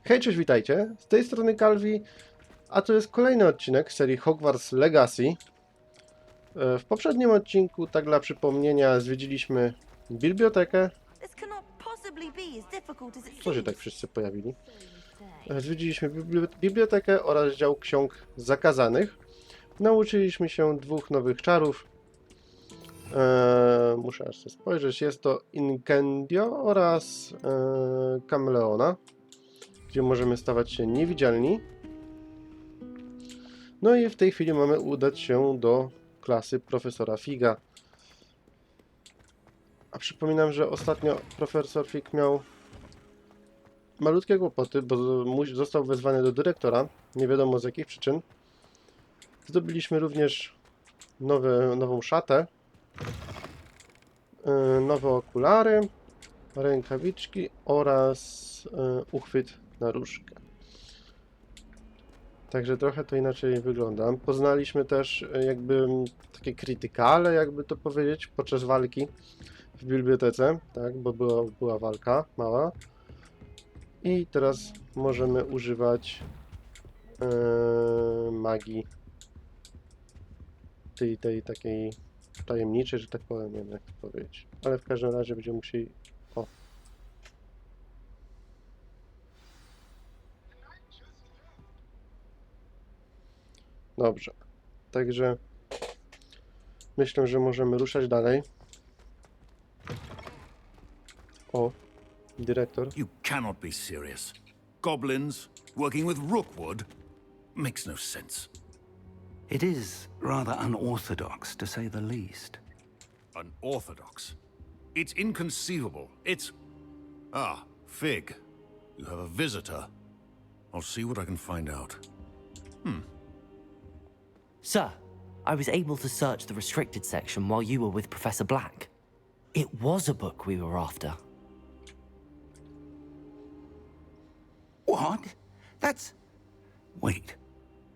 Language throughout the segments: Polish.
Hej, cześć, witajcie. Z tej strony Calvi, a to jest kolejny odcinek serii Hogwarts Legacy. W poprzednim odcinku, tak dla przypomnienia, zwiedziliśmy bibliotekę. Co się tak wszyscy pojawili? Zwiedziliśmy bibliotekę oraz dział ksiąg zakazanych. Nauczyliśmy się dwóch nowych czarów. Muszę aż sobie spojrzeć. Jest to Incendio oraz Kameleona, gdzie możemy stawać się niewidzialni. No i w tej chwili mamy udać się do klasy profesora Figa. A przypominam, że ostatnio profesor Fig miał malutkie kłopoty, bo został wezwany do dyrektora, nie wiadomo z jakich przyczyn. Zdobyliśmy również nową szatę, nowe okulary, rękawiczki oraz uchwyt na różkę. Także trochę to inaczej wygląda. Poznaliśmy też jakby takie krytykale, jakby to powiedzieć, podczas walki w bibliotece, tak, bo była walka mała. I teraz możemy używać magii tej takiej tajemniczej, że tak powiem, nie wiem jak to powiedzieć. Ale w każdym razie będziemy musieli... O. Dobrze. Także myślę, że możemy ruszać dalej. O, dyrektor. You cannot be serious. Goblins working with Rookwood makes no sense. It is rather unorthodox, to say the least. Unorthodox. It's inconceivable. It's... Ah, Fig. You have a visitor. I'll see what I can find out. Sir, I was able to search the restricted section while you were with Professor Black. It was a book we were after. What? That's... Wait.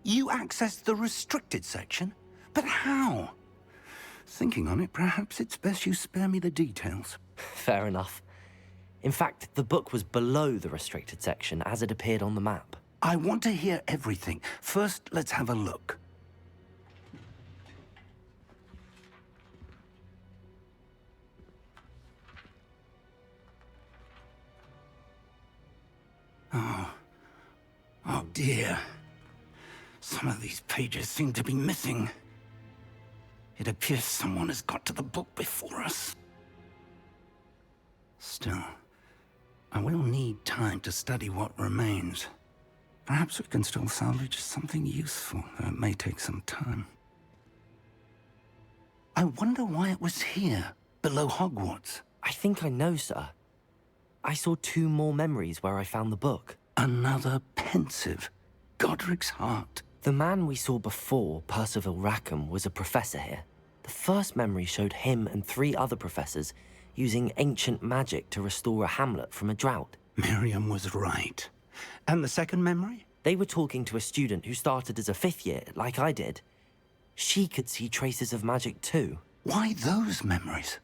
You accessed the restricted section? But how? Thinking on it, perhaps it's best you spare me the details. Fair enough. In fact, the book was below the restricted section as it appeared on the map. I want to hear everything. First, let's have a look. Oh dear. Some of these pages seem to be missing. It appears someone has got to the book before us. Still, I will need time to study what remains. Perhaps we can still salvage something useful, though it may take some time. I wonder why it was here, below Hogwarts. I think I know, sir. I saw 2 more memories where I found the book. Another pensive. Godric's heart. The man we saw before, Percival Rackham, was a professor here. The first memory showed him and 3 other professors using ancient magic to restore a hamlet from a drought. Miriam was right. And the second memory? They were talking to a student who started as a 5th year, like I did. She could see traces of magic too. Why those memories?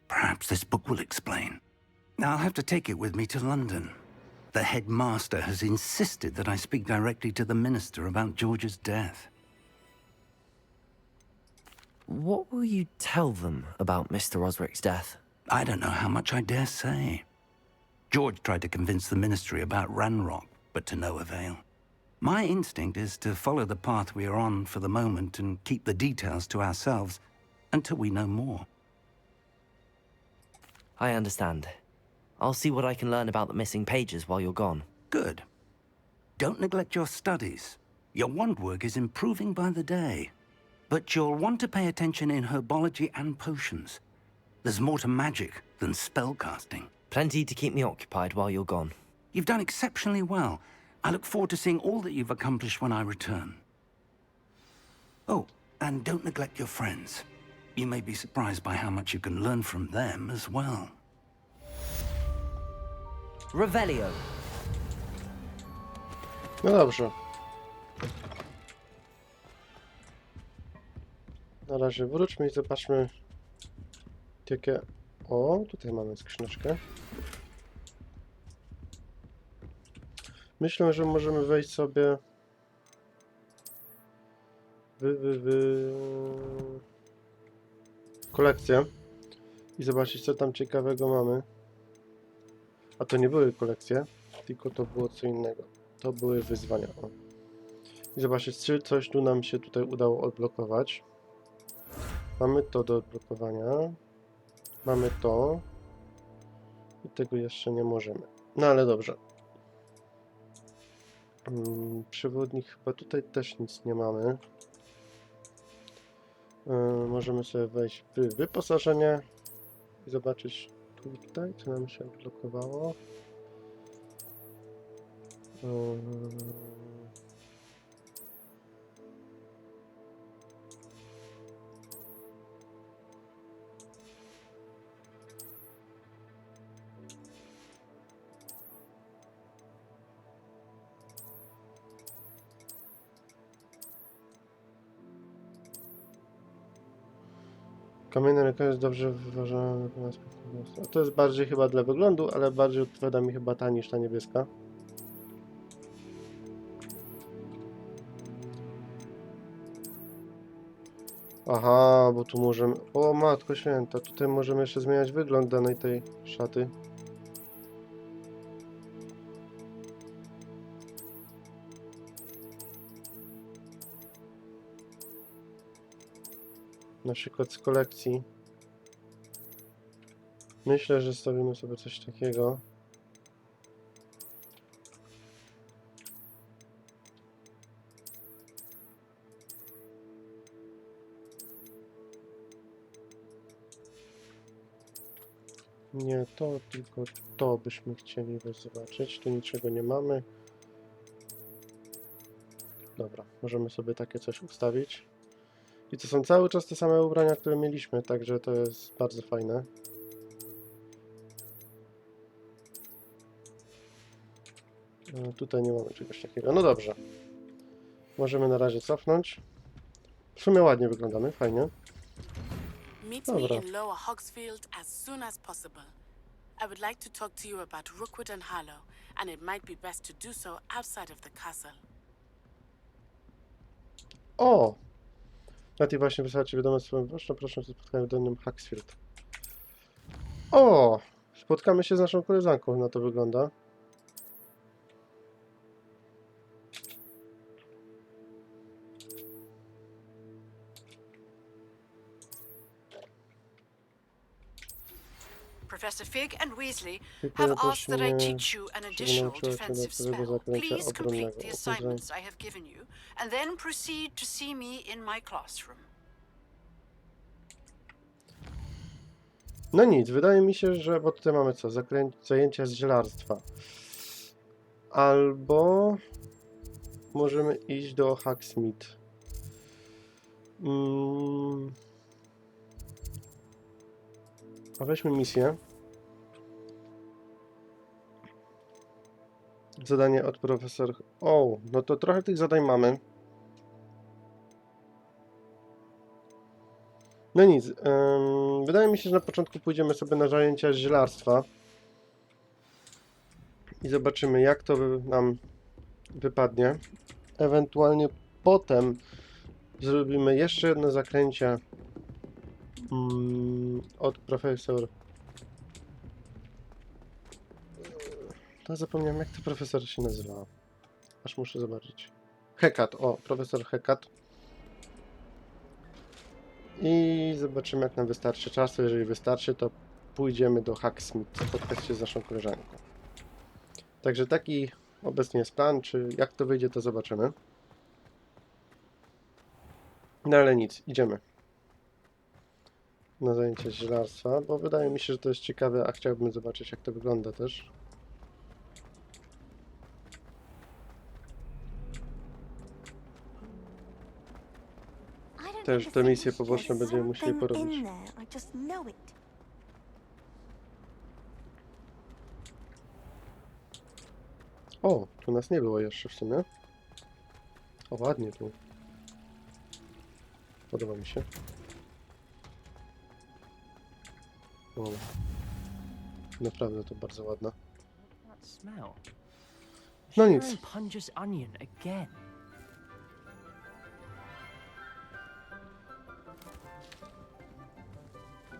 Perhaps this book will explain. I'll have to take it with me to London. The headmaster has insisted that I speak directly to the minister about George's death. What will you tell them about Mr. Osric's death? I don't know how much I dare say. George tried to convince the ministry about Ranrock, but to no avail. My instinct is to follow the path we are on for the moment and keep the details to ourselves until we know more. I understand. I'll see what I can learn about the missing pages while you're gone. Good. Don't neglect your studies. Your wand work is improving by the day. But you'll want to pay attention in herbology and potions. There's more to magic than spellcasting. Plenty to keep me occupied while you're gone. You've done exceptionally well. I look forward to seeing all that you've accomplished when I return. Oh, and don't neglect your friends. You may be surprised by how much you can learn from them as well. Revelio. No dobrze. Na razie wróćmy i zobaczmy jakie... O, tutaj mamy skrzyneczkę. Myślę, że możemy wejść sobie w kolekcję i zobaczyć, co tam ciekawego mamy. A to nie były kolekcje, tylko to było co innego. To były wyzwania. O. I zobaczyć, czy coś tu nam się tutaj udało odblokować. Mamy to do odblokowania. Mamy to. I tego jeszcze nie możemy. No ale dobrze. Przewodnik chyba tutaj też nic nie mamy. Możemy sobie wejść w wyposażenie i zobaczyć tutaj, co nam się odblokowało. Kamienny ręka jest dobrze wyważony. To jest bardziej chyba dla wyglądu, ale bardziej odpowiada mi chyba ta niż ta niebieska. Aha, bo tu możemy... O matko święta, tutaj możemy jeszcze zmieniać wygląd danej tej szaty. Na przykład z kolekcji. Myślę, że stawimy sobie coś takiego. Nie to, tylko to byśmy chcieli zobaczyć. Tu niczego nie mamy. Dobra, możemy sobie takie coś ustawić. I to są cały czas te same ubrania, które mieliśmy, także to jest bardzo fajne. Tutaj nie mamy czegoś takiego. No dobrze. Możemy na razie cofnąć. W sumie ładnie wyglądamy, fajnie. Meet me Dobra. in Lower Hogsfield as soon as possible. I would like to talk to you about Rookwood and Harlow, and it might be best to do so outside of the castle. O! Na tej właśnie wysłać wiadomość swoją ważną, proszę o spotkanie w Dolnym Hogsfield. O! Spotkamy się z naszą koleżanką, na to wygląda. Professor Fig and Weasley Dziękuję, have asked that I prosimy, teach you an żeby additional nauczyła się defensive dodatkowego spell. zaklęcia Please complete obronnego. the assignments I have given you, and then proceed to see me in my classroom. No nic, wydaje mi się, że... Bo tutaj mamy co? Zajęcia z zielarstwa. Albo... Możemy iść do Hogsmeade. A weźmy misję. Zadanie od profesor... O, no to trochę tych zadań mamy. No nic, wydaje mi się, że na początku pójdziemy sobie na zajęcia z zielarstwa. I zobaczymy, jak to nam wypadnie. Ewentualnie potem zrobimy jeszcze jedno zaklęcie od profesor. To zapomniałem, jak to profesor się nazywa. Aż muszę zobaczyć. Hecat, o, profesor Hecat. I zobaczymy, jak nam wystarczy czasu. Jeżeli wystarczy, to pójdziemy do Hogsmeade, spotkać się z naszą koleżanką. Także taki obecnie jest plan, czy jak to wyjdzie, to zobaczymy. No ale nic, idziemy na zajęcia z zielarstwa, bo wydaje mi się, że to jest ciekawe, a chciałbym zobaczyć, jak to wygląda też. Też te misje poboczne będziemy musieli porobić. O, tu nas nie było jeszcze w sumie. O, ładnie tu. Podoba mi się. O, naprawdę to bardzo ładne. No Sugar nic. and Punja's onion again.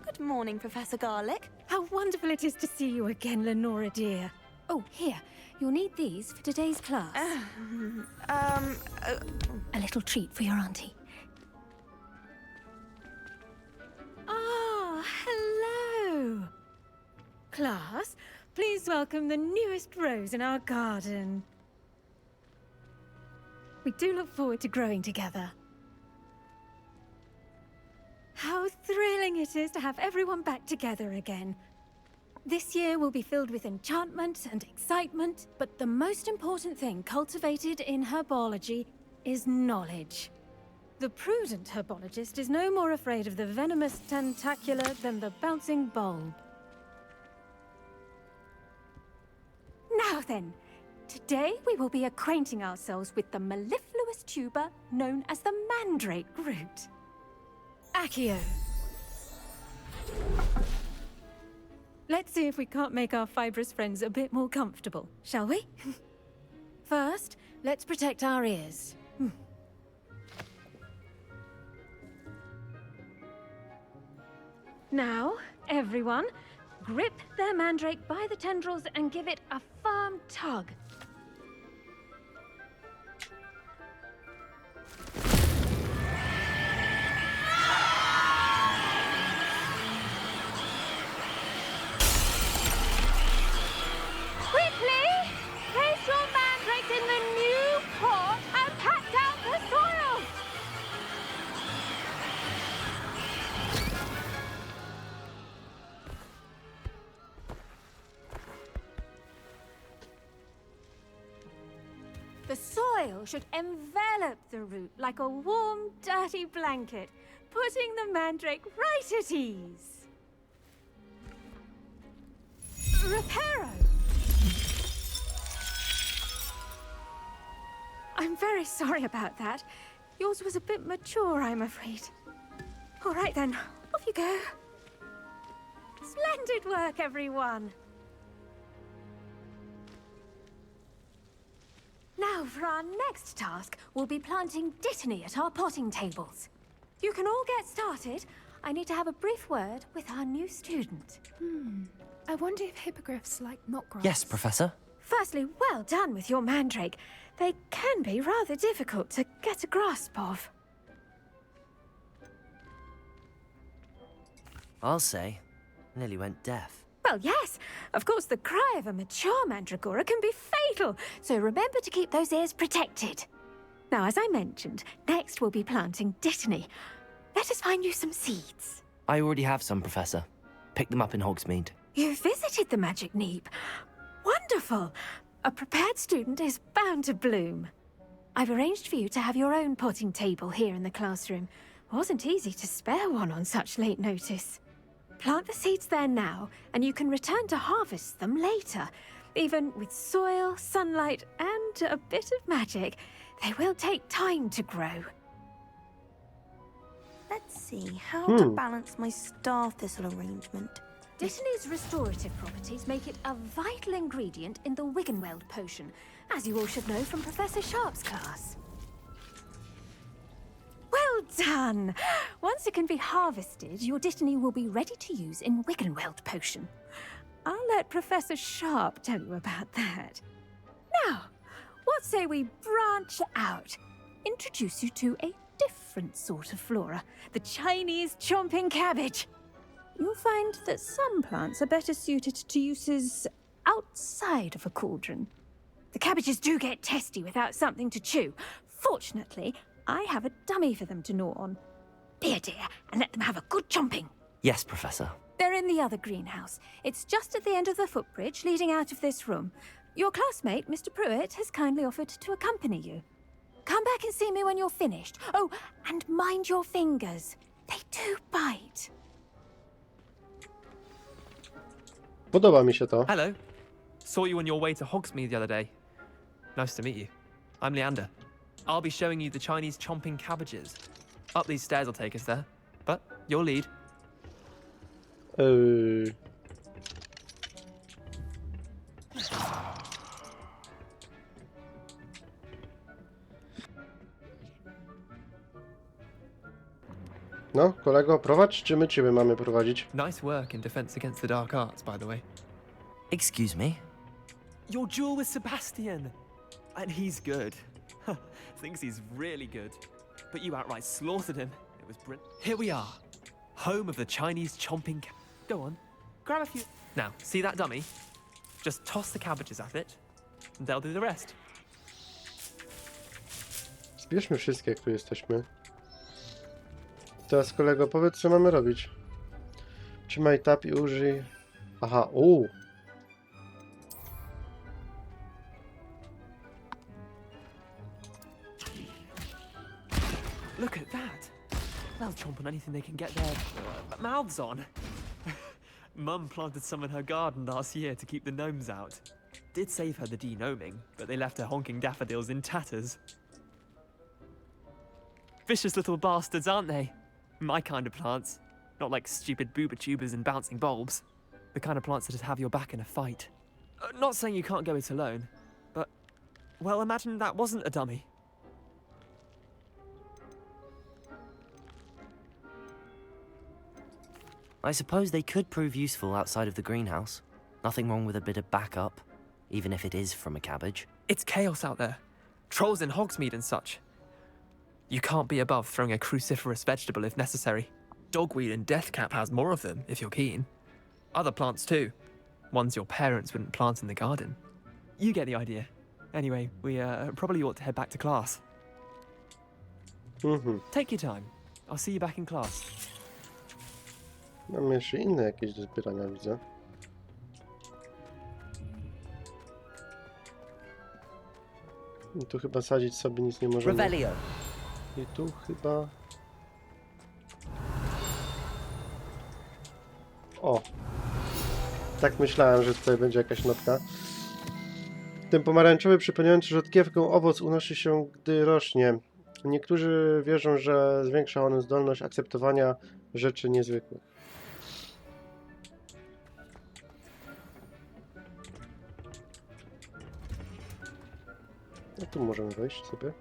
Good morning, Professor Garlic. How wonderful it is to see you again, Lenora dear. Oh, here. You'll need these for today's class. A little treat for your auntie. Ah, hello. Class, please welcome the newest rose in our garden. We do look forward to growing together. How thrilling it is to have everyone back together again. This year will be filled with enchantment and excitement, but the most important thing cultivated in herbology is knowledge. The prudent herbologist is no more afraid of the venomous tentacula than the bouncing bulb. Now then, today we will be acquainting ourselves with the mellifluous tuber known as the mandrake root. Accio. Let's see if we can't make our fibrous friends a bit more comfortable, shall we? First, let's protect our ears. Now, everyone, grip their mandrake by the tendrils and give it a firm tug. Quickly! Place your mandrakes in the new pot and pat down the soil! The soil should envelop the root like a warm, dirty blanket, putting the mandrake right at ease. Reparo! I'm very sorry about that. Yours was a bit mature, I'm afraid. All right then, off you go. Splendid work, everyone. Now, for our next task, we'll be planting dittany at our potting tables. You can all get started. I need to have a brief word with our new student. I wonder if hippogriffs like knotgrass. Yes, Professor. Firstly, well done with your mandrake. They can be rather difficult to get a grasp of. I'll say. Nearly went deaf. Well, yes. Of course, the cry of a mature mandragora can be fatal, so remember to keep those ears protected. Now, as I mentioned, next we'll be planting dittany. Let us find you some seeds. I already have some, Professor. Picked them up in Hogsmeade. You visited the Magic Neep. Wonderful. A prepared student is bound to bloom. I've arranged for you to have your own potting table here in the classroom. Wasn't easy to spare one on such late notice. Plant the seeds there now, and you can return to harvest them later. Even with soil, sunlight, and a bit of magic, they will take time to grow. Let's see how to balance my star thistle arrangement. Dittany's restorative properties make it a vital ingredient in the Wiggenweld potion, as you all should know from Professor Sharp's class. Well done! Once it can be harvested, your dittany will be ready to use in Wiggenweld potion. I'll let Professor Sharp tell you about that. Now, what say we branch out? Introduce you to a different sort of flora, the Chinese chomping cabbage. You'll find that some plants are better suited to uses outside of a cauldron. The cabbages do get testy without something to chew. Fortunately, I have a dummy for them to gnaw on. Be a dear and let them have a good chomping. Yes, Professor. They're in the other greenhouse. It's just at the end of the footbridge leading out of this room. Your classmate, Mr. Pruitt, has kindly offered to accompany you. Come back and see me when you're finished. Oh, and mind your fingers. They do bite. Podoba mi się to. Hello. Saw you on your way to Hogsmeade the other day. Nice to meet you. I'm Leander. I'll be showing you the Chinese chomping cabbages. Up these stairs will take us there. But your lead. No, kolego, prowadź, czy my ciebie mamy prowadzić? Nice work in defense against the dark arts, by the way. Excuse me? Your duel with Sebastian! And he's good. Thinks he's really good. But you outright slaughtered him. It was brilliant. Here we are. Home of the Chinese chomping Go on, grab a few. Now, see that dummy? Just toss the cabbages at it, and they'll do the rest. Zbierzmy wszystkie, jak tu jesteśmy. Teraz, kolego, powiedz, co mamy robić. Trzymaj tab i użyj... Aha, Look at that. They'll chomp on anything they can get their mouths on. Mum planted some in her garden last year to keep the gnomes out. Did save her the de-gnoming, but they left her honking daffodils in tatters. Vicious little bastards, aren't they? My kind of plants. Not like stupid booba tubers and bouncing bulbs. The kind of plants that'd have your back in a fight. Not saying you can't go it alone, but... Well, imagine that wasn't a dummy. I suppose they could prove useful outside of the greenhouse. Nothing wrong with a bit of backup, even if it is from a cabbage. It's chaos out there. Trolls in Hogsmeade and such. You can't be above throwing a cruciferous vegetable if necessary. Dogweed and deathcap has more of them, if you're keen. Other plants too. Ones your parents wouldn't plant in the garden. You get the idea. Anyway, we probably ought to head back to class. Take your time. I'll see you back in class. Mamy jeszcze inne jakieś do zbierania, widzę. I tu chyba sadzić sobie nic nie możemy. Revelio. I tu chyba... O! Tak myślałem, że tutaj będzie jakaś notka. Ten pomarańczowy przypominający rzodkiewkę owoc unosi się, gdy rośnie. Niektórzy wierzą, że zwiększa on zdolność akceptowania rzeczy niezwykłych. No tu możemy wejść sobie.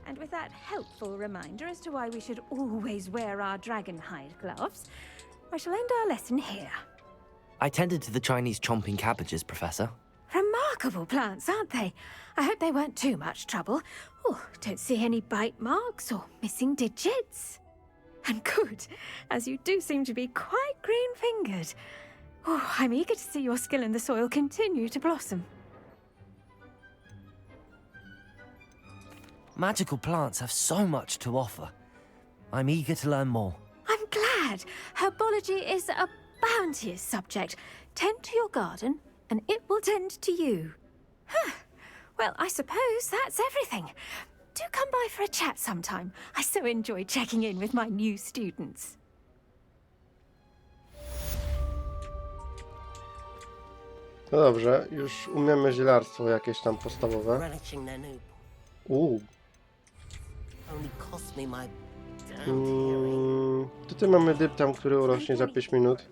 And with that helpful reminder as to why we should always wear our dragon hide gloves, I shall end our lesson here. I tended to the Chinese chomping cabbages, Professor. Remarkable plants, aren't they? I hope they weren't too much trouble. Oh, don't see any bite marks or missing digits. And good, as you do seem to be quite green-fingered. Oh, I'm eager to see your skill in the soil continue to blossom. Magical plants have so much to offer. I'm eager to learn more. I'm glad. Herbology is a bounteous subject. Tend to your garden, and it will tend to you. Huh. Well, I suppose that's everything. Do come by for a chat sometime. I so enjoy checking in with my new students. No dobrze, już umiemy zielarstwo jakieś tam podstawowe. Tutaj mamy dyptam, który urośnie za 5 minut.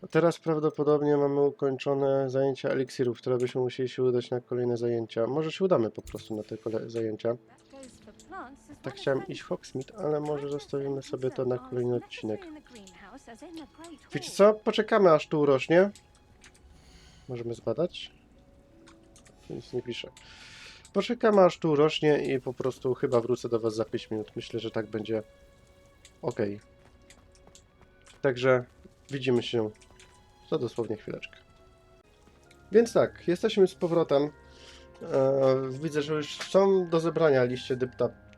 A teraz prawdopodobnie mamy ukończone zajęcia eliksirów, które byśmy musieli się udać na kolejne zajęcia. Może się udamy po prostu na te zajęcia. Tak chciałem iść w Hogsmeade, ale może zostawimy sobie to na kolejny odcinek. Wiecie co? Poczekamy, aż tu urośnie. Możemy zbadać. Nic nie pisze. Poczekamy, aż tu urośnie i po prostu chyba wrócę do Was za 5 minut. Myślę, że tak będzie ok. Także widzimy się za dosłownie chwileczkę. Więc tak, jesteśmy z powrotem. Widzę, że już są do zebrania liście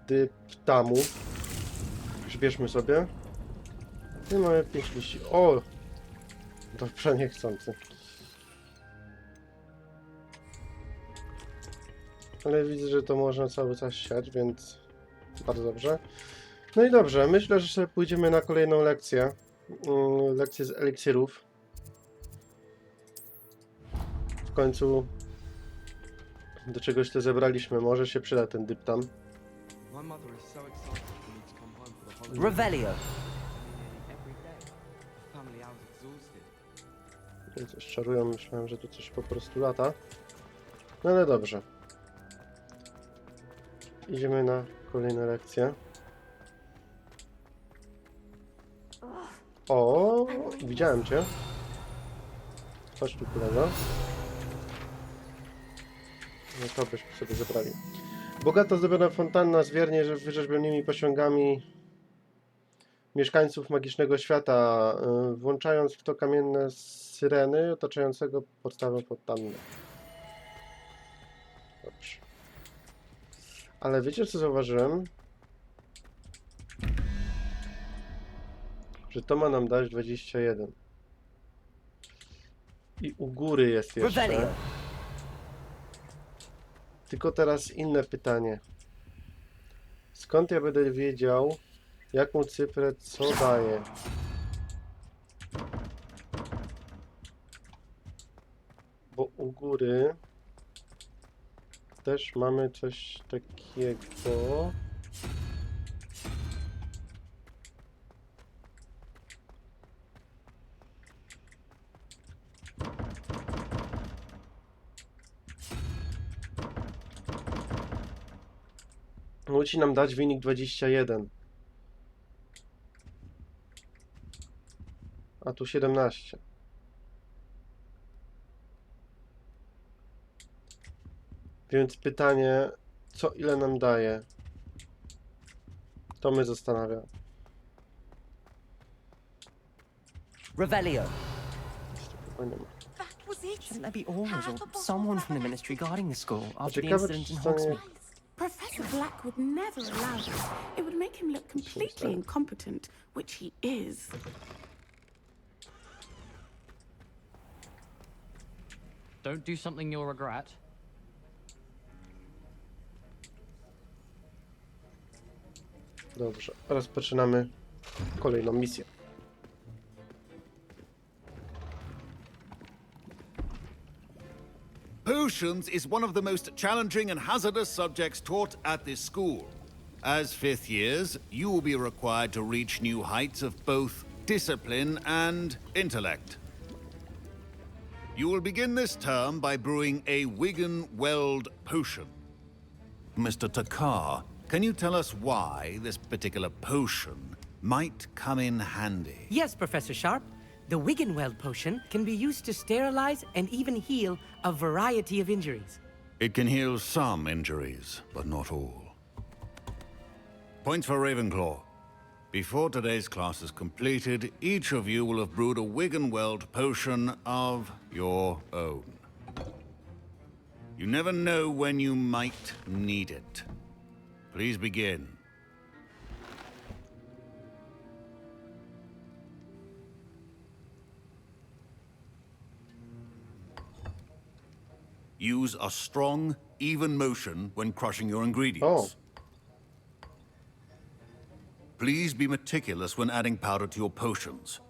dyptamu. Bierzmy sobie. I mamy 5 liści. O! Dobrze, niechcący. Ale widzę, że to można cały czas siać, więc bardzo dobrze. No i dobrze, myślę, że sobie pójdziemy na kolejną lekcję. Lekcję z eliksirów. W końcu do czegoś to zebraliśmy. Może się przyda ten dyptam. Revelio. Coś czarują, myślałem, że tu coś po prostu lata. No ale dobrze. Idziemy na kolejne lekcje. O, widziałem cię. Chodź tu, kolego. No to byśmy sobie zabrali. Bogato zdobiona fontanna z wiernie wyrzeźbionymi posągami mieszkańców magicznego świata, włączając w to kamienne syreny otaczającego podstawę fontanny. Dobrze. Ale wiecie, co zauważyłem? Że to ma nam dać 21. I u góry jest jeszcze. Tylko teraz inne pytanie. Skąd ja będę wiedział, jaką cyfrę co daje? Bo u góry też mamy coś takiego. Musi nam dać wynik 21. A tu 17. Więc pytanie, co ile nam daje? To mnie zastanawia. Revelio. Chyba nie ma. That was it. Shouldn't there be orders or someone from the ministry guarding the school after the Ciekawe, incident czy in stanie... Hogsmeade? Professor Black would never allow this. It would make him look completely incompetent, which he is. Don't do something you'll regret. Dobrze, rozpoczynamy kolejną misję. Potions is one of the most challenging and hazardous subjects taught at this school. As fifth years, you will be required to reach new heights of both discipline and intellect. You will begin this term by brewing a Wigan Weld potion. Mr. Takar, can you tell us why this particular potion might come in handy? Yes, Professor Sharp. The Wiggenweld potion can be used to sterilize and even heal a variety of injuries. It can heal some injuries, but not all. Points for Ravenclaw. Before today's class is completed, each of you will have brewed a Wiggenweld potion of your own. You never know when you might need it. Please begin. Use a strong, even motion when crushing your ingredients. Please be meticulous when adding powder to your potions.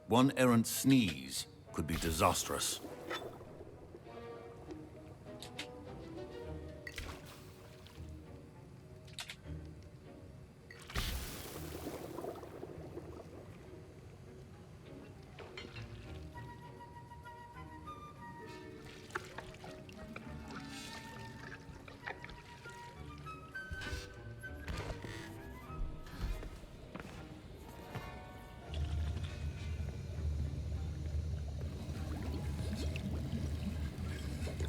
One errant sneeze could be disastrous.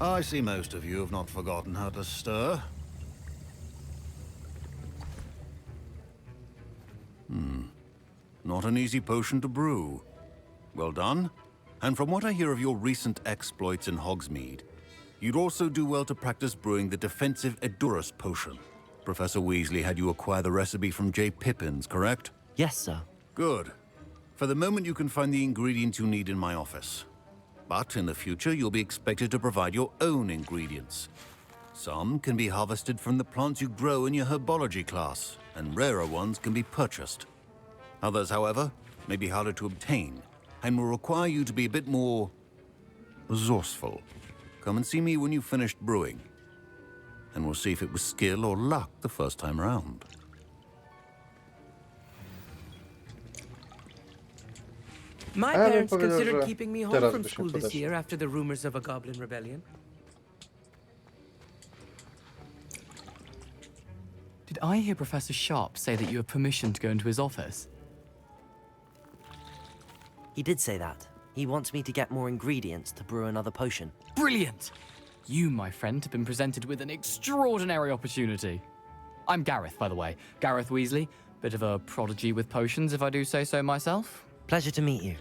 I see most of you have not forgotten how to stir. Not an easy potion to brew. Well done. And from what I hear of your recent exploits in Hogsmeade, you'd also do well to practice brewing the defensive Aorus potion. Professor Weasley had you acquire the recipe from J. Pippins, correct? Yes, sir. Good. For the moment, you can find the ingredients you need in my office. But in the future, you'll be expected to provide your own ingredients. Some can be harvested from the plants you grow in your herbology class, and rarer ones can be purchased. Others, however, may be harder to obtain, and will require you to be a bit more resourceful. Come and see me when you've finished brewing, and we'll see if it was skill or luck the first time around. My parents considered keeping me home from school this year after the rumors of a goblin rebellion. Did I hear Professor Sharp say that you have permission to go into his office? He did say that. He wants me to get more ingredients to brew another potion. Brilliant! You, my friend, have been presented with an extraordinary opportunity. I'm Gareth, by the way. Gareth Weasley. Bit of a prodigy with potions, if I do say so myself. Pleasure to meet you.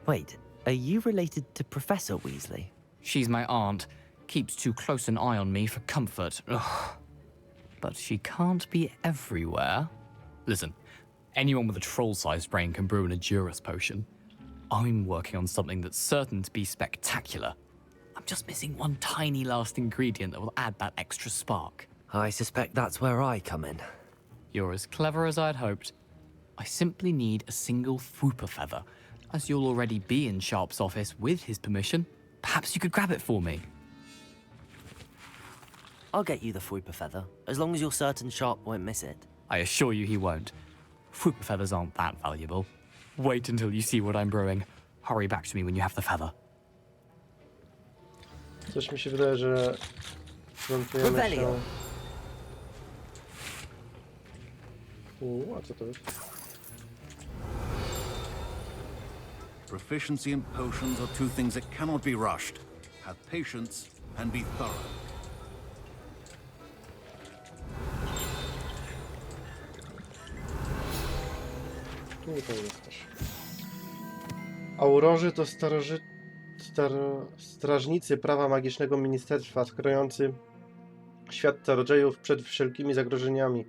Wait, are you related to Professor Weasley? She's my aunt. Keeps too close an eye on me for comfort. Ugh. But she can't be everywhere. Listen, anyone with a troll-sized brain can brew an Aorus potion. I'm working on something that's certain to be spectacular. I'm just missing one tiny last ingredient that will add that extra spark. I suspect that's where I come in. You're as clever as I'd hoped. I simply need a single Fwooper feather. As you'll already be in Sharp's office with his permission, perhaps you could grab it for me. I'll get you the Fwooper feather, as long as you're certain Sharp won't miss it. I assure you he won't. Fwooper feathers aren't that valuable. Wait until you see what I'm brewing. Hurry back to me when you have the feather. Coś mi się wydaje, że włączujemy się... A co to jest? Proficiency and potions are two things that cannot be rushed. Have patience and be thorough. Tu to jest też. Aurorzy to strażnicy prawa magicznego ministerstwa, chroniący świat czarodziejów przed wszelkimi zagrożeniami,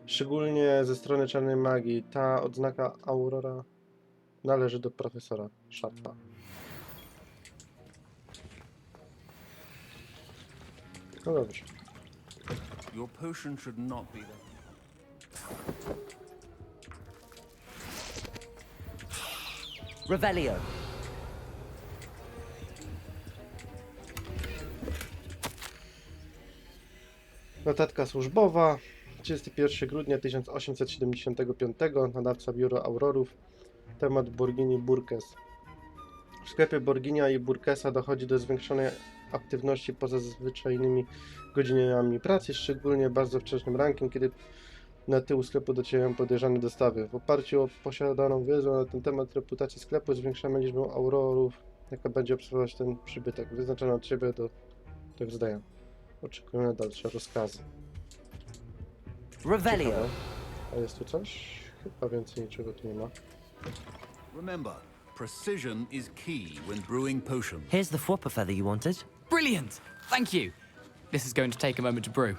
szczególnie ze strony czarnej magii. Ta odznaka Aurora należy do profesora Sharpa. No dobrze. Your potion should not be there. Revelio. Notatka służbowa. 31 grudnia 1875. Nadawca Biuro Aurorów. Temat Borgini Burkes. W sklepie Borginia i Burkesa dochodzi do zwiększonej aktywności poza zwyczajnymi godzinami pracy, szczególnie bardzo wczesnym rankiem, kiedy na tył sklepu docierają podejrzane dostawy. W oparciu o posiadaną wiedzę na ten temat reputacji sklepu zwiększamy liczbę aurorów, jaka będzie obsługiwać ten przybytek. Wyznaczone od Ciebie do tego zdania. Oczekujemy dalsze rozkazy. Revelio. A jest tu coś? Chyba więcej niczego tu nie ma. Remember, precision is key when brewing potions. Here's the Fwooper feather you wanted. Brilliant! Thank you. This is going to take a moment to brew.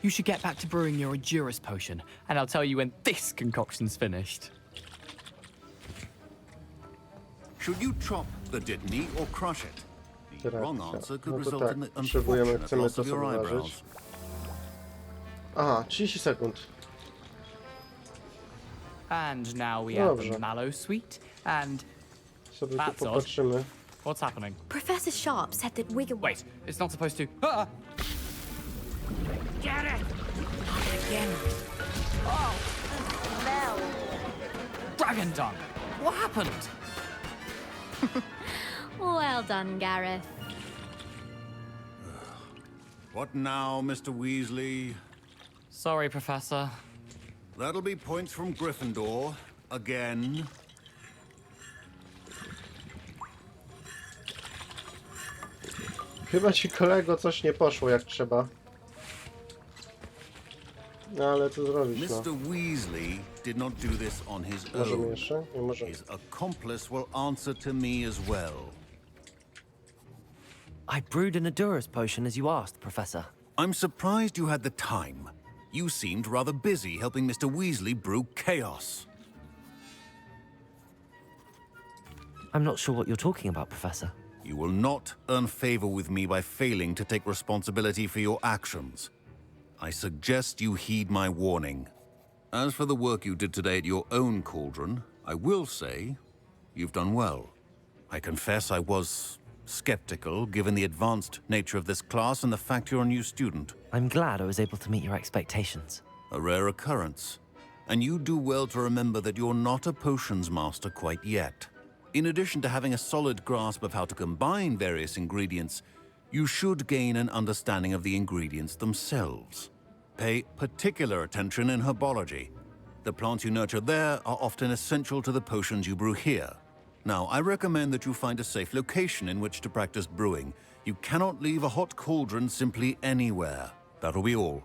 You should get back to brewing your Aorus potion, and I'll tell you when this concoction's finished. Should you chop the Dittany or crush it? The wrong answer could No to result tak, in the potrzebujemy, unfortunate chcemy loss to of your sobie eyebrows. ważyć. Aha, 30 sekund. And now we No have dobrze. the mallow sweet, and Sobie tu that's odd. popatrzymy. What's happening? Professor Sharp said that Wiggle... Wait, it's not supposed to... Ah! Get it! Again. Oh, smell. Dragon tongue! What happened? Well done, Gareth. What now, Mr. Weasley? Sorry, Professor. That'll be points from Gryffindor. Again. Chyba ci, kolego, coś nie poszło jak trzeba. No ale co zrobić, no. Mr. Weasley did not do this on his Możemy own. jeszcze? Nie możemy. His accomplice will answer to me as well. I brewed an Aorus potion as you asked, Professor. I'm surprised you had the time. You seemed rather busy helping Mr. Weasley brew chaos. I'm not sure what you're talking about, Professor. You will not earn favor with me by failing to take responsibility for your actions. I suggest you heed my warning. As for the work you did today at your own cauldron, I will say you've done well. I confess I was skeptical, given the advanced nature of this class and the fact you're a new student. I'm glad I was able to meet your expectations. A rare occurrence. And you do well to remember that you're not a potions master quite yet. In addition to having a solid grasp of how to combine various ingredients, you should gain an understanding of the ingredients themselves. Pay particular attention in herbology. The plants you nurture there are often essential to the potions you brew here. Now, I recommend that you find a safe location in which to practice brewing. You cannot leave a hot cauldron simply anywhere. That'll be all.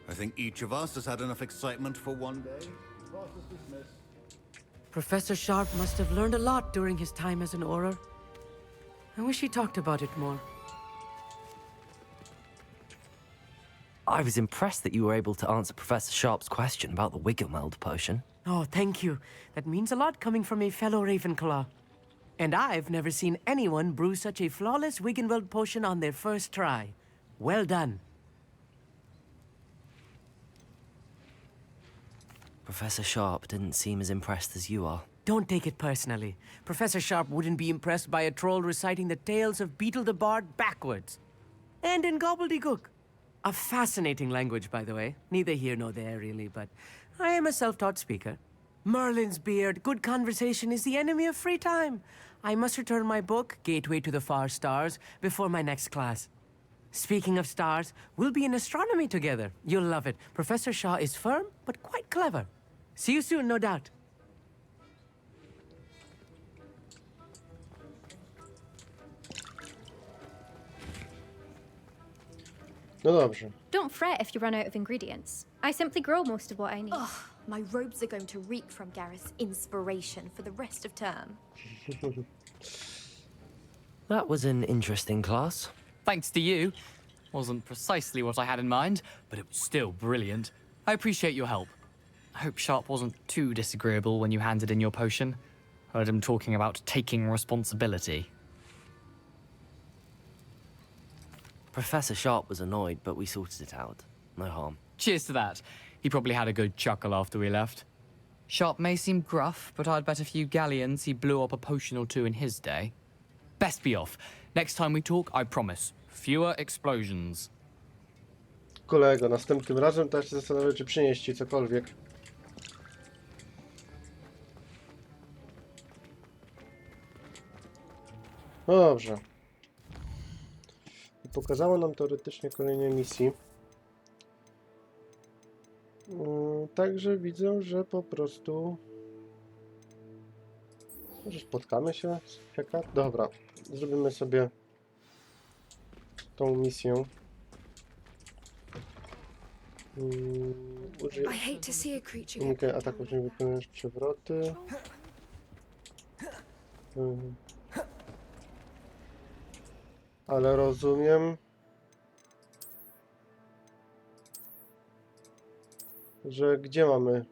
I think each of us has had enough excitement for one day. Class is dismissed. Professor Sharp must have learned a lot during his time as an Auror. I wish he talked about it more. I was impressed that you were able to answer Professor Sharp's question about the Wiggenweld potion. Oh, thank you. That means a lot coming from a fellow Ravenclaw. And I've never seen anyone brew such a flawless Wiggenweld potion on their first try. Well done. Professor Sharp didn't seem as impressed as you are. Don't take it personally. Professor Sharp wouldn't be impressed by a troll reciting the tales of Beetle the Bard backwards. And in gobbledygook. A fascinating language, by the way. Neither here nor there, really, but I am a self-taught speaker. Merlin's beard, good conversation is the enemy of free time. I must return my book, Gateway to the Far Stars, before my next class. Speaking of stars, we'll be in astronomy together. You'll love it. Professor Shaw is firm, but quite clever. See you soon, no doubt. No dobrze. Don't fret if you run out of ingredients. I simply grow most of what I need. Ugh, my robes are going to reek from Gareth's inspiration for the rest of term. That was an interesting class. Thanks to you. Wasn't precisely what I had in mind, but it was still brilliant. I appreciate your help. I hope Sharp wasn't too disagreeable when you handed in your potion. Heard him talking about taking responsibility. Professor Sharp was annoyed, but we sorted it out. No harm. Cheers to that. He probably had a good chuckle after we left. Sharp may seem gruff, but I'd bet a few galleons he blew up a potion or two in his day. Best be off. Next time we talk, I promise. Fewer explosions. Kolego, następnym razem też się zastanawiam, czy przynieść ci cokolwiek. No dobrze. I pokazało nam teoretycznie kolejne misji. Także widzę, że po prostu... Może spotkamy się z Heka? Dobra, zrobimy sobie tą misję. Unikaj ataków, nie wykonujesz przewroty. Ale rozumiem, że gdzie mamy?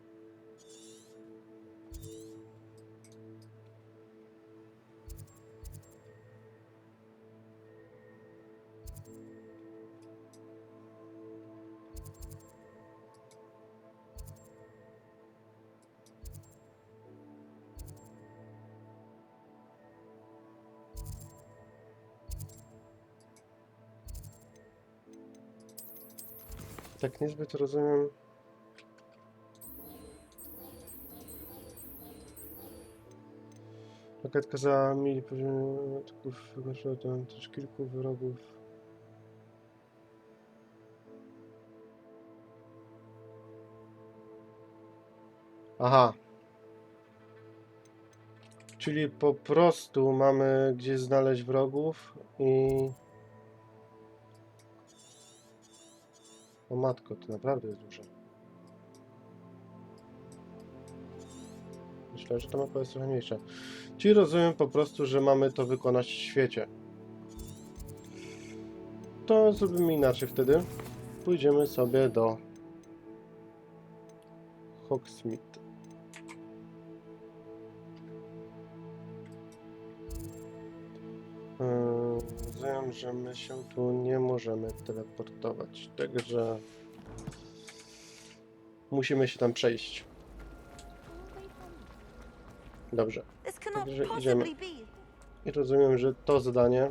Tak niezbyt rozumiem. Raketka za mili poziom ataków wygaszyła tam też kilku wrogów. Aha. Czyli po prostu mamy gdzie znaleźć wrogów i... O matko, to naprawdę jest duże. Myślę, że ta mapa jest trochę mniejsza. Czyli rozumiem po prostu, że mamy to wykonać w świecie. To zrobimy inaczej wtedy. Pójdziemy sobie do Hogsmeade. Rozumiem, że my się tu nie możemy teleportować, także musimy się tam przejść. Dobrze, także idziemy. I rozumiem, że to zadanie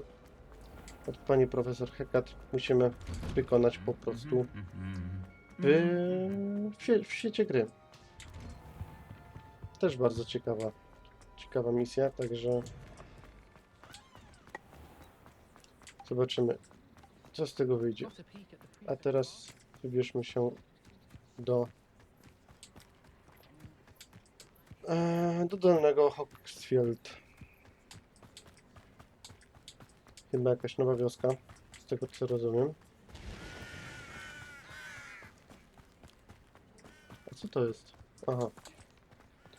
od pani profesor Hecat musimy wykonać po prostu w świecie gry. Też bardzo ciekawa misja, także zobaczymy. Co z tego wyjdzie? A teraz wybierzmy się do dolnego Hogsfield. Chyba jakaś nowa wioska, z tego co rozumiem. A co to jest? Aha.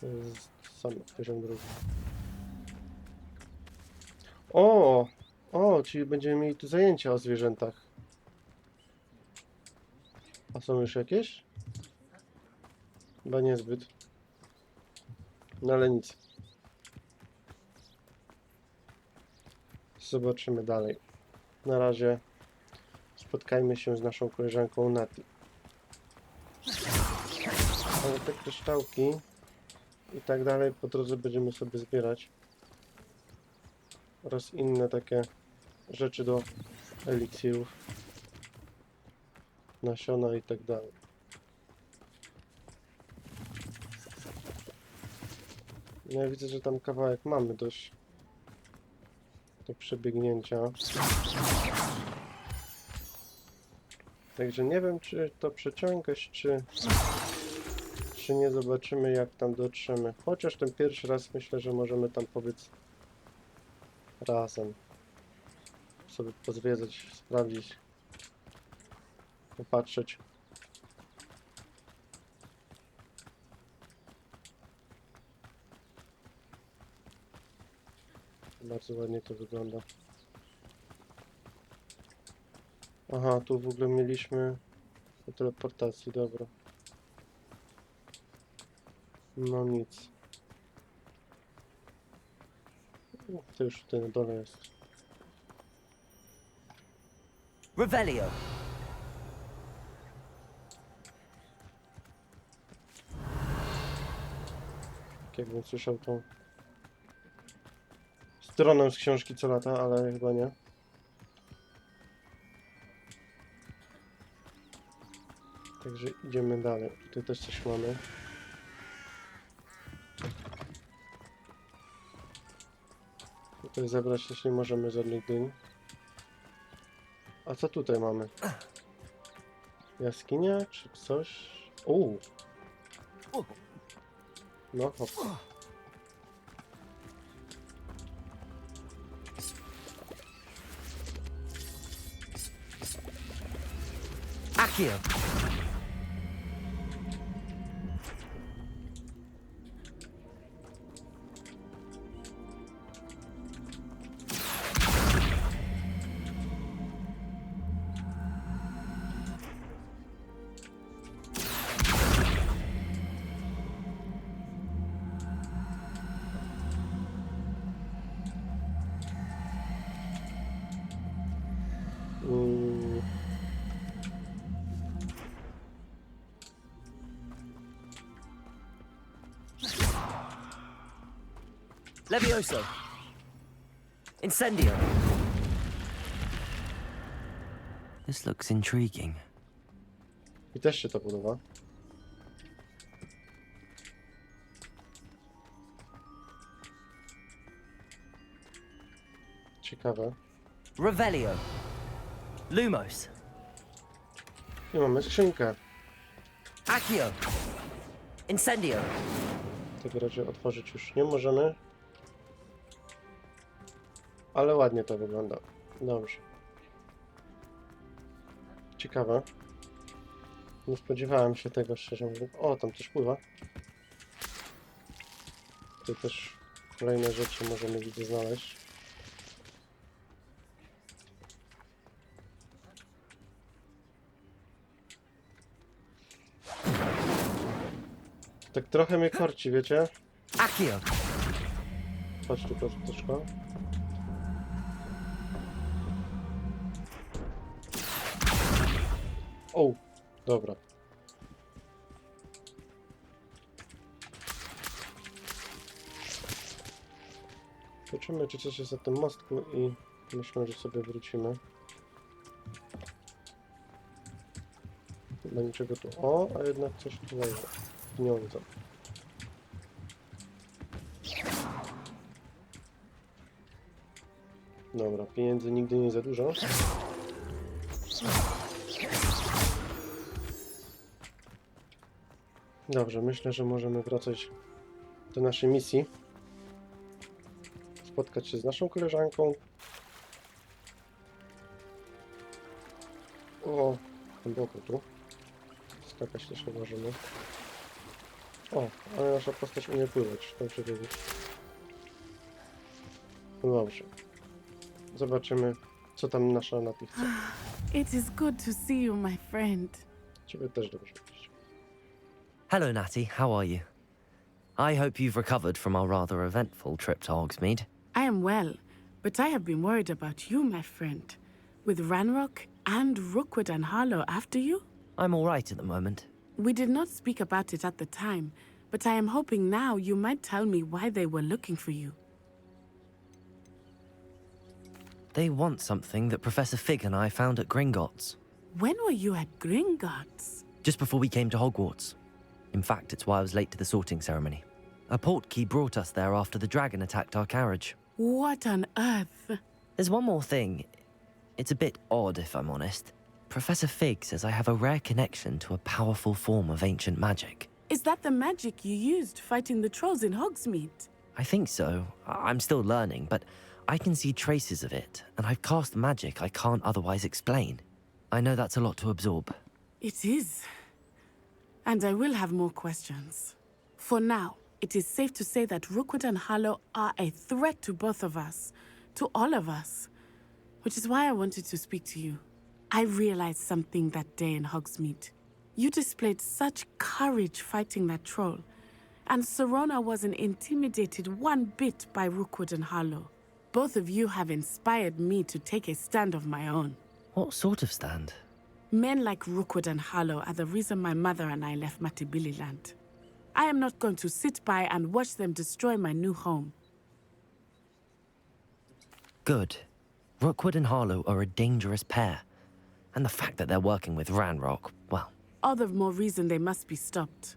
To jest sam poziom drugi. O! O, czyli będziemy mieli tu zajęcia o zwierzętach. A są już jakieś? Chyba niezbyt. No ale nic. Zobaczymy dalej. Na razie spotkajmy się z naszą koleżanką Nati. Ale te kryształki i tak dalej po drodze będziemy sobie zbierać. Oraz inne takie rzeczy do eliksirów. Nasiona i tak dalej. No ja widzę, że tam kawałek mamy dość do przebiegnięcia. Także nie wiem, czy to przeciągać, czy nie, zobaczymy jak tam dotrzemy. Chociaż ten pierwszy raz myślę, że możemy tam powiedz razem sobie pozwiedzać, sprawdzić, popatrzeć. Bardzo ładnie to wygląda. Aha, tu w ogóle mieliśmy o teleportacji, dobra. No nic. To już tutaj na dole jest. Revelio. Tak jakbym słyszał tą stronę z książki co lata, ale chyba nie. Także idziemy dalej. Tutaj też coś mamy. Tutaj zebrać też nie możemy żadnych dyń. A co tutaj mamy? Jaskinia czy coś? No hop. Akio. Levioso. Incendio. This looks intriguing. I też się to podoba. Ciekawe. Revelio. Lumos. I mamy skrzynkę. Akio. Incendio. Tego raczej otworzyć już nie możemy. Ale ładnie to wygląda. Dobrze. Ciekawe. Nie spodziewałem się tego, szczerze mówiąc. O, tam coś pływa. Tutaj też kolejne rzeczy możemy widzę znaleźć. Tak trochę mnie korci, wiecie? Akio. Chodź tu troszeczkę. O, dobra. Zobaczymy, czy coś jest na tym mostku i myślę, że sobie wrócimy. Chyba niczego tu. O, a jednak coś tu leży. Pieniądze. Dobra, pieniędzy nigdy nie za dużo. Dobrze, myślę, że możemy wracać do naszej misji. Spotkać się z naszą koleżanką. O, głęboko tu. Skakać też nie możemy. O, ale nasza postać umie pływać, dobrze wiedzieć. No dobrze. Zobaczymy, co tam nasza Nati chce. It is good to see you, my friend. Ciebie też dobrze widzieć. Hello, Natty. How are you? I hope you've recovered from our rather eventful trip to Hogsmeade. I am well, but I have been worried about you, my friend. With Ranrock and Rookwood and Harlow after you? I'm all right at the moment. We did not speak about it at the time, but I am hoping now you might tell me why they were looking for you. They want something that Professor Fig and I found at Gringotts. When were you at Gringotts? Just before we came to Hogwarts. In fact, it's why I was late to the sorting ceremony. A portkey brought us there after the dragon attacked our carriage. What on earth? There's one more thing. It's a bit odd, if I'm honest. Professor Fig says I have a rare connection to a powerful form of ancient magic. Is that the magic you used fighting the trolls in Hogsmeade? I think so. I'm still learning, but I can see traces of it, and I've cast magic I can't otherwise explain. I know that's a lot to absorb. It is. And I will have more questions. For now, it is safe to say that Rookwood and Harlow are a threat to both of us, to all of us, which is why I wanted to speak to you. I realized something that day in Hogsmeade. You displayed such courage fighting that troll, and Serona wasn't intimidated one bit by Rookwood and Harlow. Both of you have inspired me to take a stand of my own. What sort of stand? Men like Rookwood and Harlow are the reason my mother and I left Matabeleland. I am not going to sit by and watch them destroy my new home. Good. Rookwood and Harlow are a dangerous pair. And the fact that they're working with Ranrock, well... All the more reason they must be stopped.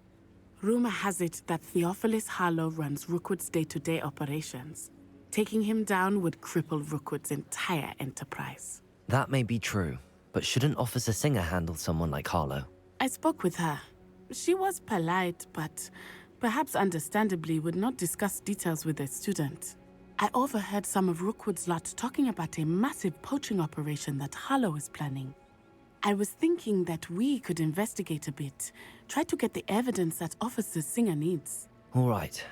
Rumor has it that Theophilus Harlow runs Rookwood's day-to-day operations. Taking him down would cripple Rookwood's entire enterprise. That may be true, but shouldn't Officer Singer handle someone like Harlow? I spoke with her. She was polite, but perhaps understandably would not discuss details with a student. I overheard some of Rookwood's lot talking about a massive poaching operation that Harlow is planning. I was thinking that we could investigate a bit, try to get the evidence that Officer Singer needs. All right,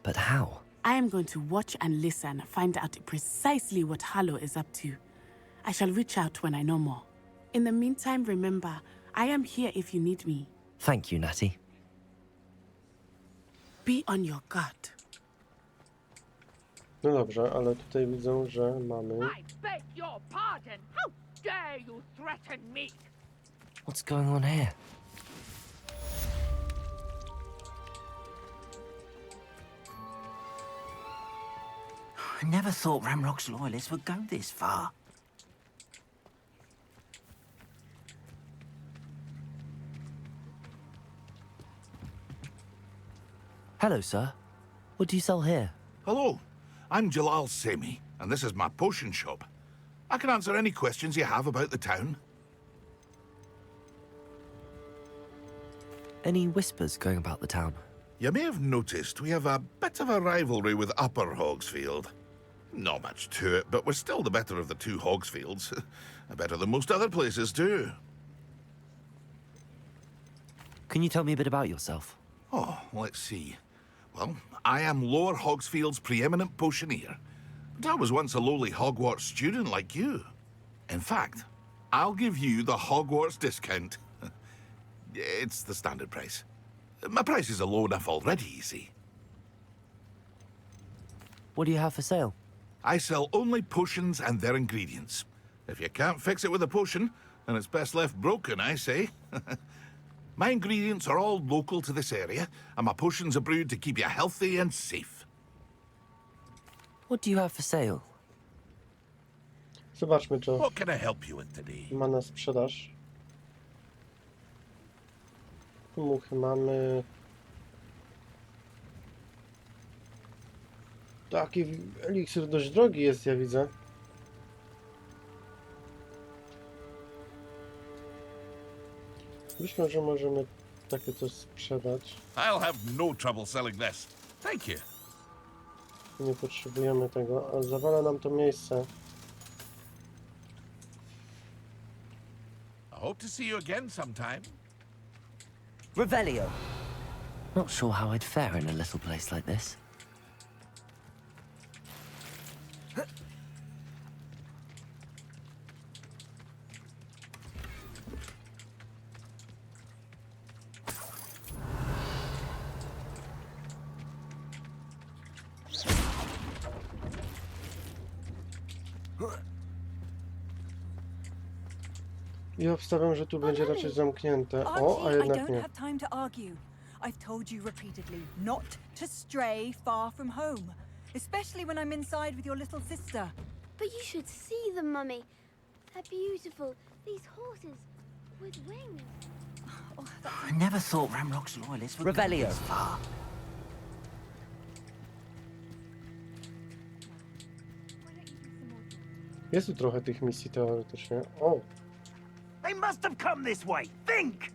but how? I am going to watch and listen, find out precisely what Harlow is up to. I shall reach out when I know more. In the meantime, remember, I am here if you need me. Thank you, Natty. Be on your guard. No dobrze, ale tutaj widzę, że mamy... I beg your pardon. How dare you threaten me? What's going on here? I never thought Ranrock's loyalists would go this far. Hello, sir. What do you sell here? Hello, I'm Jalal Semi, and this is my potion shop. I can answer any questions you have about the town. Any whispers going about the town? You may have noticed we have a bit of a rivalry with Upper Hogsfield. Not much to it, but we're still the better of the two Hogsfields. Better than most other places, too. Can you tell me a bit about yourself? Oh, let's see. Well, I am Lower Hogsfield's preeminent potioneer. But I was once a lowly Hogwarts student like you. In fact, I'll give you the Hogwarts discount. It's the standard price. My prices are low enough already, you see. What do you have for sale? I sell only potions and their ingredients. If you can't fix it with a potion, then it's best left broken, I say. My ingredients are all local to this area, and my potions are brewed to keep you healthy and safe. What do you have for sale? Zobaczmy, czy What can I help you with today? ma na sprzedaż. Muchy mamy. Taki eliksir dość drogi jest, ja widzę. Myślę, że możemy takie coś sprzedać. I'll have no trouble selling this. Thank you. Nie potrzebujemy tego, ale zawala nam to miejsce. I hope to see you again sometime. Revelio. Not sure how I'd fare in a little place like this. I obstawiam, że tu będzie raczej zamknięte. O, a jednak nie. Time to argue. I've told you repeatedly not to stray far from home, especially when I'm inside with your little sister. But you should see them, Mummy. They're beautiful. These horses with wings. I never thought Ramrock's loyalists would go this far. Jest tu trochę tych misji teoretycznie. O! They must have come this way. Think!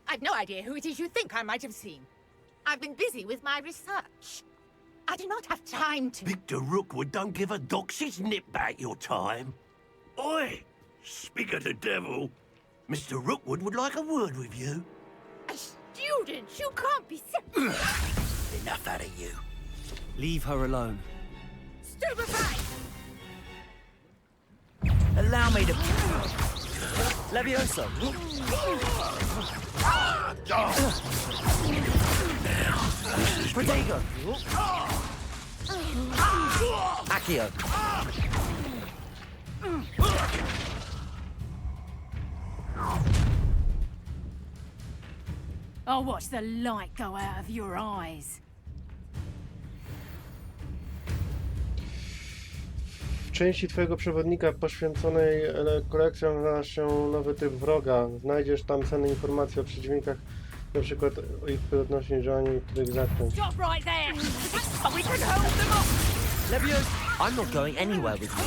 I've no idea who it is you think I might have seen. I've been busy with my research. I do not have time to... Victor Rookwood don't give a doxy's nip back your time. Oi! Speak of the devil. Mr. Rookwood would like a word with you. A student? You can't be... Enough out of you. Leave her alone. Stupefy! Allow me to... Levioso! Protego! Accio! I'll watch the light go out of your eyes. W części twojego przewodnika poświęconej kolekcjom znalazł się nowy typ wroga. Znajdziesz tam cenne informacje o przeciwnikach, na przykład o ich podatności i działaniu niektórych zaklęć. Stop right there! We can hold them up! Levios, I'm not going anywhere with you.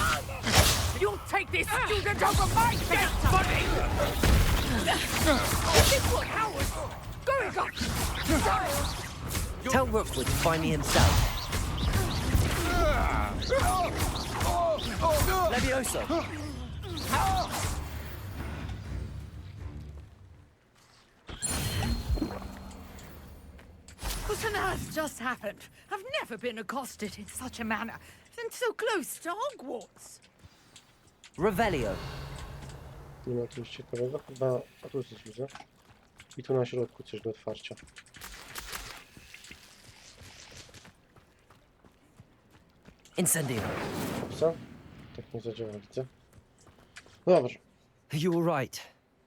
You'll take this student over my dead body! This is what Howard... Going up! Tell Rookwood to find me himself. Levioso! What on earth just happened? I've never been accosted in such a manner, and so close to Hogwarts. Revelio. Nie ma czegoś ciekawego, chyba... A tu coś widzę. I tu na środku coś do otwarcia. Incendio. Co? Tak nie zadziała, widzę. Dobrze. You all right?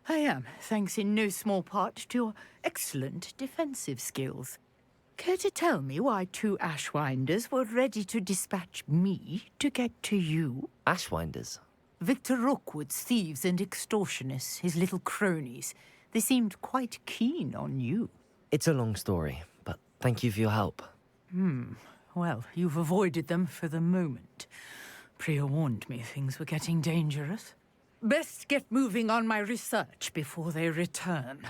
I am, thanks in no small part to your excellent defensive skills. Care to tell me why two Ashwinders were ready to dispatch me to get to you? Ashwinders? Victor Rookwood's thieves and extortionists, his little cronies. They seemed quite keen on you. It's a long story, but thank you for your help. Well, you've avoided them for the moment. Priya warned me things were getting dangerous. Best get moving on my research before they return.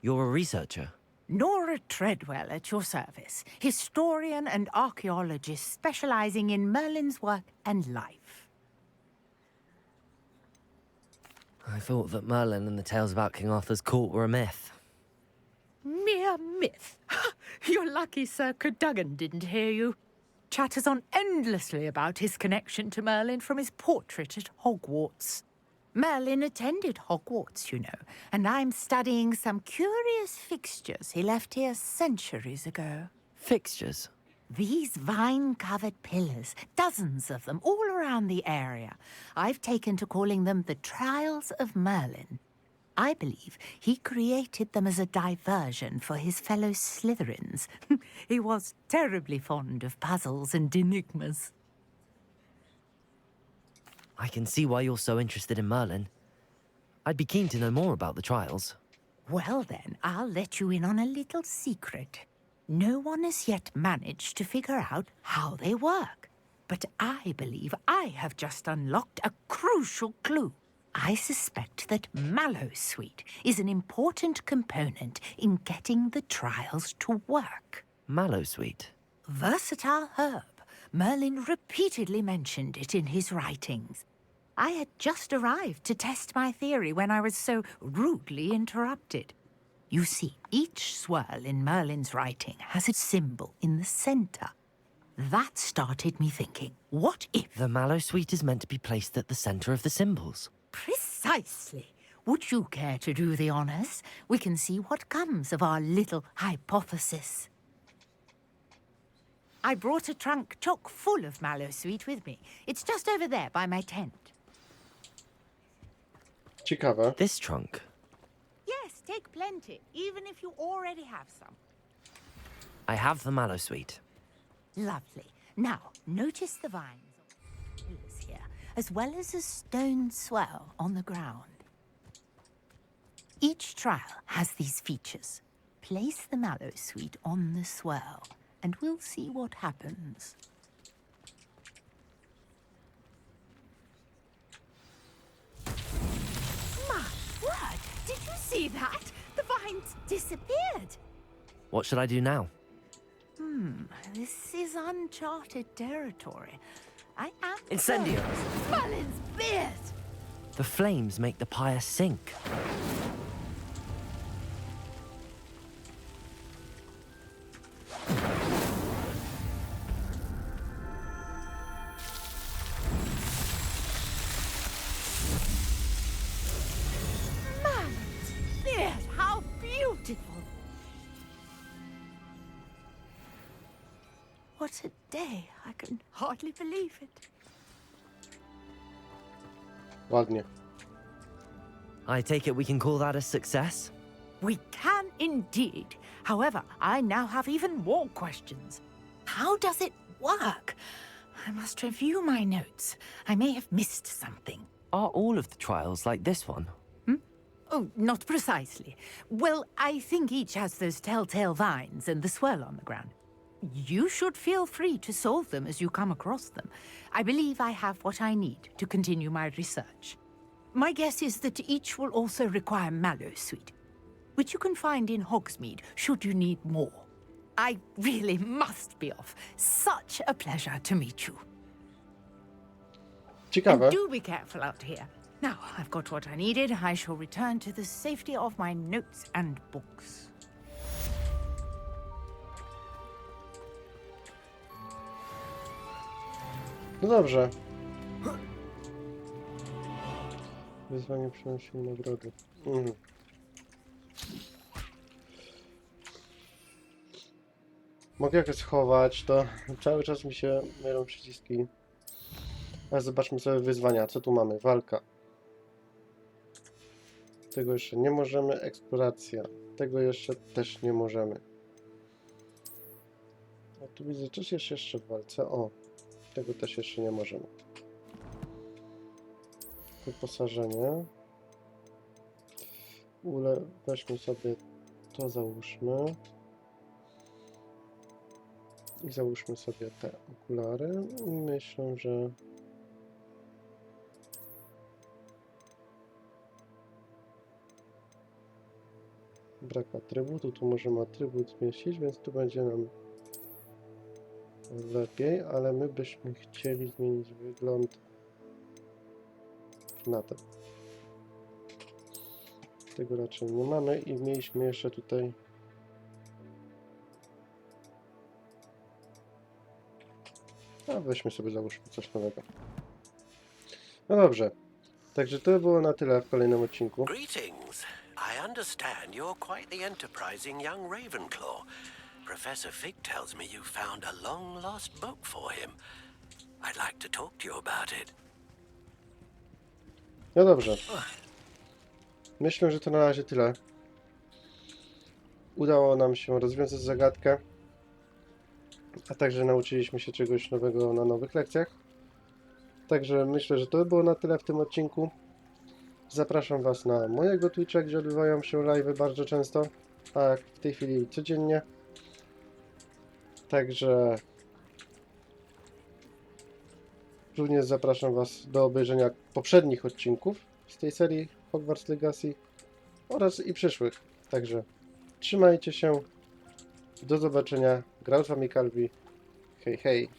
You're a researcher? Nora Treadwell at your service, historian and archaeologist specializing in Merlin's work and life. I thought that Merlin and the tales about King Arthur's court were a myth. Mere myth. You're lucky Sir Cadogan didn't hear you. Chatters on endlessly about his connection to Merlin from his portrait at Hogwarts. Merlin attended Hogwarts, you know, and I'm studying some curious fixtures he left here centuries ago. Fixtures? These vine-covered pillars, dozens of them, all around the area. I've taken to calling them the Trials of Merlin. I believe he created them as a diversion for his fellow Slytherins. He was terribly fond of puzzles and enigmas. I can see why you're so interested in Merlin. I'd be keen to know more about the trials. Well then, I'll let you in on a little secret. No one has yet managed to figure out how they work. But I believe I have just unlocked a crucial clue. I suspect that Mallowsweet is an important component in getting the trials to work. Mallowsweet? Versatile herb. Merlin repeatedly mentioned it in his writings. I had just arrived to test my theory when I was so rudely interrupted. You see, each swirl in Merlin's writing has a symbol in the center. That started me thinking, what if... The Mallowsweet is meant to be placed at the center of the symbols. Precisely. Would you care to do the honors? We can see what comes of our little hypothesis. I brought a trunk chock full of Mallowsweet with me. It's just over there by my tent. Ciekawe. This trunk? Yes, take plenty, even if you already have some. I have the Mallowsweet. Lovely. Now, notice the vines of pillars here, as well as a stone swell on the ground. Each trial has these features. Place the Mallowsweet on the swell, and we'll see what happens. My word! Did you see that? The vines disappeared! What should I do now? This is uncharted territory. I am... Incendio! Merlin's beard! The flames make the pyre sink. Merlin's beard! How beautiful! What a day. I can hardly believe it. Ładnie. I take it we can call that a success? We can indeed. However, I now have even more questions. How does it work? I must review my notes. I may have missed something. Are all of the trials like this one? Oh, not precisely. Well, I think each has those telltale vines and the swirl on the ground. You should feel free to solve them as you come across them. I believe I have what I need to continue my research. My guess is that each will also require Mallowsweet, which you can find in Hogsmeade should you need more. I really must be off. Such a pleasure to meet you. Ciekawe. And do be careful out here. Now, I've got what I needed. I shall return to the safety of my notes and books. No dobrze. Wyzwanie przynosi nagrody. Mogę jakoś schować, to cały czas mi się mylą przyciski. Ale zobaczmy sobie wyzwania. Co tu mamy? Walka. Tego jeszcze nie możemy. Eksploracja. Tego jeszcze też nie możemy. A tu widzę, coś jest jeszcze w walce. O, tego też jeszcze nie możemy. Wyposażenie. Weźmy sobie to, załóżmy. I załóżmy sobie te okulary. Myślę, że brak atrybutu. Tu możemy atrybut zmieścić, więc tu będzie nam lepiej, ale my byśmy chcieli zmienić wygląd na ten. Tego raczej nie mamy i mieliśmy jeszcze tutaj weźmy sobie, załóżmy coś nowego. No dobrze. Także to było na tyle w kolejnym odcinku. Greetings. I understand you're quite the enterprising young Ravenclaw. Professor Fig tells me you found a long-lost book for him. I'd like to talk to you about it. No dobrze. Myślę, że to na razie tyle. Udało nam się rozwiązać zagadkę, a także nauczyliśmy się czegoś nowego na nowych lekcjach. Także myślę, że to było na tyle w tym odcinku. Zapraszam Was na mojego Twitcha, gdzie odbywają się live'y bardzo często, a w tej chwili codziennie. Także Również zapraszam Was do obejrzenia poprzednich odcinków z tej serii Hogwarts Legacy oraz i przyszłych. Także trzymajcie się. Do zobaczenia. Grał z Wami Kalwi. Hej, hej.